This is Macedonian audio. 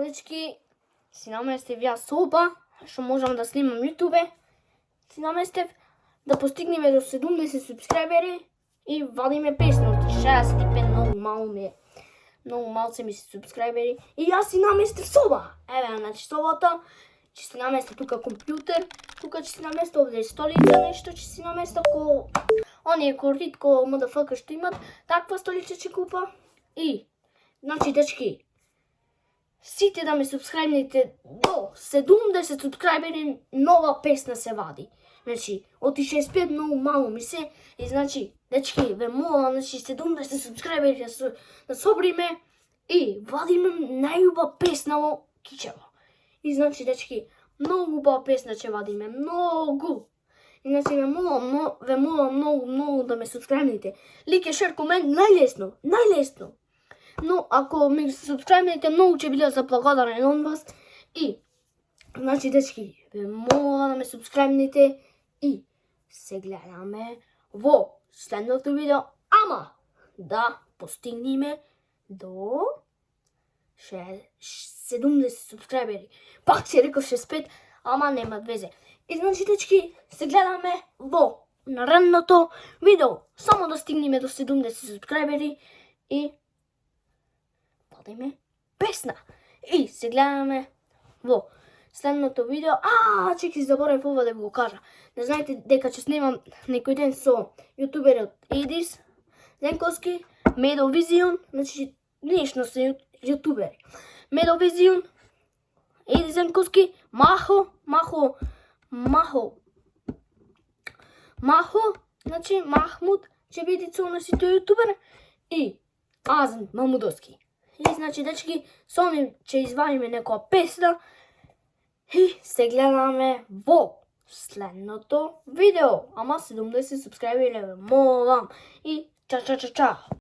Дечки, си наместив ја соба, што можам да снимам YouTube. Си наместив да постигнеме до 70 субскрајбери и вадиме песна од 65, многу малце ми се субскрајбери. И јас си наместив соба. Еве, значи собата, ќе си наместив тука компјутер, тука ќе си наместив овде столица, нешто ќе си наместив ко оние коритко МДФ што имат, таква столица ќе купа. И, значи дечки, сите да ме субскрајбните до 70 субскрајбери, нова песна се вади. Значи, од 65 многу мало ми се, и значи, дечки, ве молам, значи 70 субскрајбери да собриме и вадиме најубава песна во Кичево. И значи, дечки, многу убава песна ќе вадиме, многу. И значи, ве молам многу да ме субскрајбните. Лике, шер, комент, најлесно. Но ако ми субскрајбните, многу ќе бидам заблагодарен од вас. И, значи, дечки, ве молам да ме субскрајбните и се гледаме во следното видео, ама да постигнеме до 70 субскрајбери. Пак си реков 65, ама нема везе. И значи, дечки, се гледаме во наредното видео. Само да стигнеме до 70 субскрајбери и вадиме песна. И се гледаме во следното видео. Чеки, заборав ова да го кажа. Не знаете дека ќе снимам некој ден со јутуберот Едис Зенковски, Медовизион, значи лично се јутубери. Медовизион, Едис Зенковски, Махо, значи Махмуд ќе биде со нашите јутубер и Азен Мамудовски. И значи, дечки, со нив ќе извадиме некоја песна и се гледаме во следното видео. Ама 70 субскрајбери, молам. И ча.